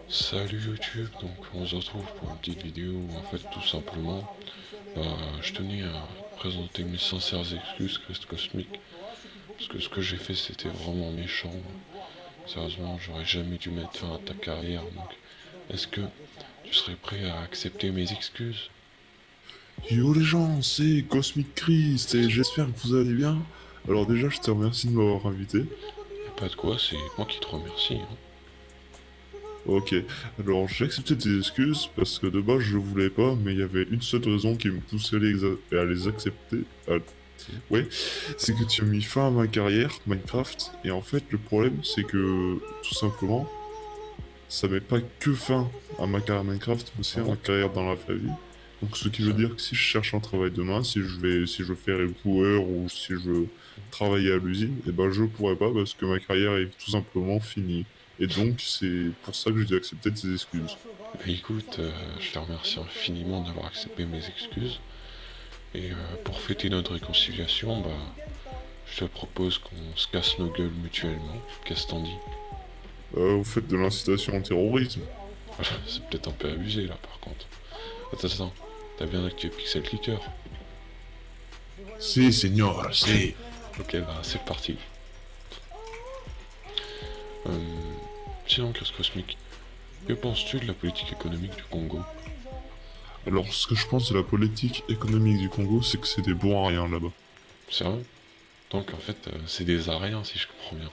Salut YouTube, donc on se retrouve pour une petite vidéo où en fait tout simplement je tenais à présenter mes sincères excuses Crest Cosmique parce que ce que j'ai fait c'était vraiment méchant. Sérieusement j'aurais jamais dû mettre fin à ta carrière, donc est-ce que tu serais prêt à accepter mes excuses? Yo les gens, c'est Cosmic Christ et j'espère que vous allez bien. Alors déjà, je te remercie de m'avoir invité. Y a pas de quoi, c'est moi qui te remercie, hein. Ok, alors j'ai accepté tes excuses parce que de base je voulais pas, mais il y avait une seule raison qui me poussait à les accepter. Ouais, c'est que tu as mis fin à ma carrière Minecraft et en fait le problème c'est que tout simplement ça met pas que fin à ma carrière Minecraft, mais aussi à ma Oh, carrière dans la vraie vie. Donc ce qui veut ça, dire que si je cherche un travail demain, si je veux faire éboueur ou si je veux travailler à l'usine, et ben je pourrais pas parce que ma carrière est tout simplement finie. Et donc c'est pour ça que j'ai dû accepter tes excuses. bah écoute, je te remercie infiniment d'avoir accepté mes excuses et pour fêter notre réconciliation, je te propose qu'on se casse nos gueules mutuellement. Qu'est-ce que t'en dis? Vous faites de l'incitation au terrorisme. C'est peut-être un peu abusé là par contre. Attends, t'as bien activé Pixel Clicker? Si, signor, si. Ok, c'est parti. Euh, Sinon, Chris Cosmic, que penses-tu de la politique économique du Congo? Alors ce que je pense de la politique économique du Congo, c'est que c'est des bons à rien là-bas. Sérieux? Donc en fait, c'est des Ariens si je comprends bien.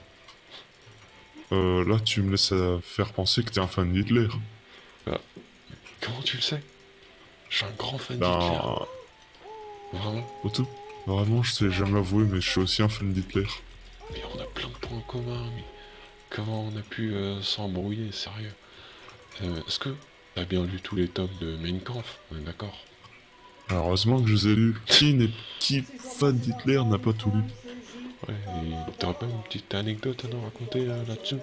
Là tu me laisses faire penser que t'es un fan d'Hitler. Bah, comment tu le sais? Je suis un grand fan d'Hitler. Ben, Vraiment? Otto, vraiment je t'ai jamais avoué, mais je suis aussi un fan d'Hitler. Mais on a plein de points en commun, mais comment on a pu s'embrouiller, sérieux? Est-ce que t'as bien lu tous les tomes de Mein Kampf? On est d'accord? Alors, heureusement que je les ai lus. Qui fan d'Hitler n'a pas tout lu? Ouais, et t'aurais pas une petite anecdote à nous raconter là-dessus?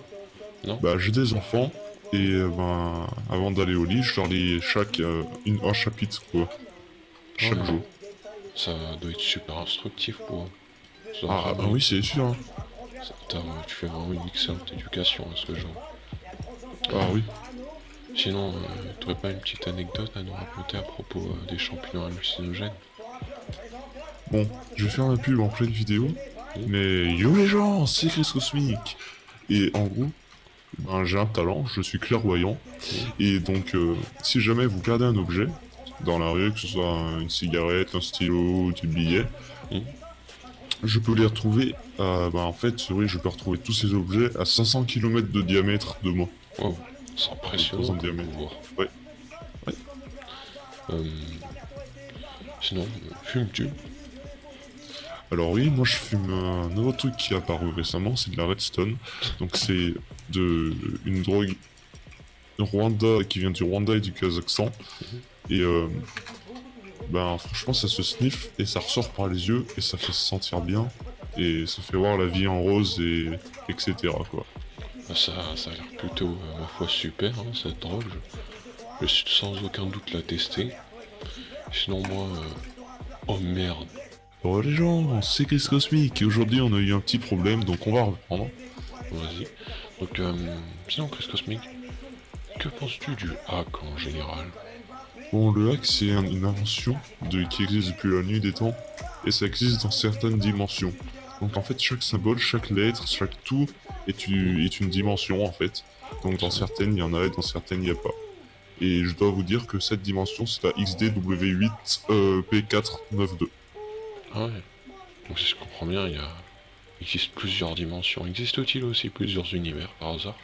Non? Bah, j'ai des enfants, et ben, avant d'aller au lit, je leur lis un chapitre, quoi, Oh chaque là là, jour. ça doit être super instructif pour eux. Ça doit Ah, ben vraiment oui, être... c'est sûr, hein. Tu fais vraiment une excellente éducation à ce genre. Ah oui. Sinon, t'aurais pas une petite anecdote à nous raconter à propos des champignons hallucinogènes? Bon, je vais faire ma pub en pleine vidéo, Oui. mais yo les gens, c'est Chris Cosmic. Et en gros, ben, j'ai un talent, je suis clairvoyant, Oui. et donc, si jamais vous perdez un objet dans la rue, que ce soit une cigarette, un stylo, des billets, Oui. je peux les retrouver, en fait, oui, je peux retrouver tous ces objets à 500 km de diamètre de moi. Wow, c'est De impressionnant 300 de comme diamètre. pouvoir. Ouais, ouais. Euh, Sinon, fumes-tu? Alors oui, moi je fume un nouveau truc qui est apparu récemment, c'est de la redstone. Donc c'est une drogue qui vient du Rwanda et du Kazakhstan. Mhm. Et ben franchement ça se sniffe et ça ressort par les yeux et ça fait se sentir bien. Et ça fait voir la vie en rose et etc. quoi. Ça a l'air plutôt, ma foi, super, hein, cette drogue. Je suis sans aucun doute la tester. Sinon, moi... Oh merde. Alors les gens, c'est Chris Cosmic et aujourd'hui on a eu un petit problème donc on va reprendre. Vas-y. Donc, sinon, Chris Cosmic, que penses-tu du hack en général? Bon, le hack, c'est une invention qui existe depuis la nuit des temps, et ça existe dans certaines dimensions. Donc en fait, chaque symbole, chaque lettre, chaque tout est une dimension en fait. Donc dans certaines, il y en a, et dans certaines, il n'y a pas. Et je dois vous dire que cette dimension, c'est la XDW8 P492. Ah ouais. Donc, si je comprends bien, il existe plusieurs dimensions. Existe-t-il aussi plusieurs univers, par hasard?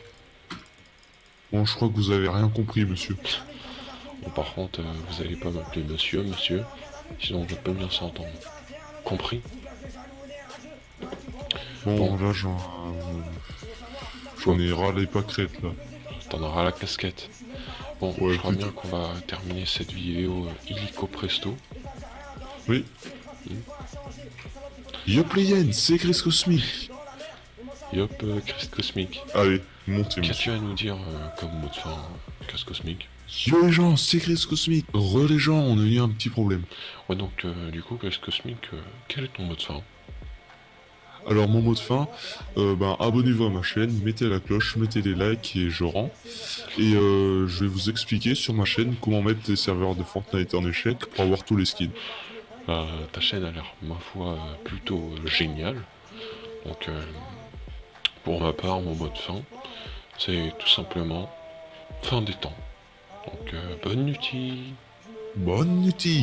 Bon, je crois que vous avez rien compris, monsieur. Bon, par contre, vous allez pas m'appeler monsieur, sinon on va pas bien s'entendre. Compris? Bon, Bon, là, j'en bon, ai ras les pâquerettes, là. t'en auras la casquette. Bon, Ouais, je crois bien plutôt. qu'on va terminer cette vidéo illico presto. Oui. Hmm. Yop les hyènes, c'est Chris Cosmic. Yop, Chris Cosmic. Allez, montez, Qu'as-tu monsieur. à nous dire comme mot de fin, Chris Cosmic? Yo les gens, c'est Chris Cosmic. Re les gens, on a eu un petit problème. Ouais, donc, du coup, Chris Cosmic, quel est ton mot de fin? Alors mon mot de fin, abonnez-vous à ma chaîne, mettez la cloche, mettez les likes et je rends. Et je vais vous expliquer sur ma chaîne comment mettre des serveurs de Fortnite en échec pour avoir tous les skins. Ta chaîne a l'air, ma foi, plutôt géniale. Donc, pour ma part, mon mot de fin, c'est tout simplement fin des temps. Donc, bonne nuit. Bonne nuit.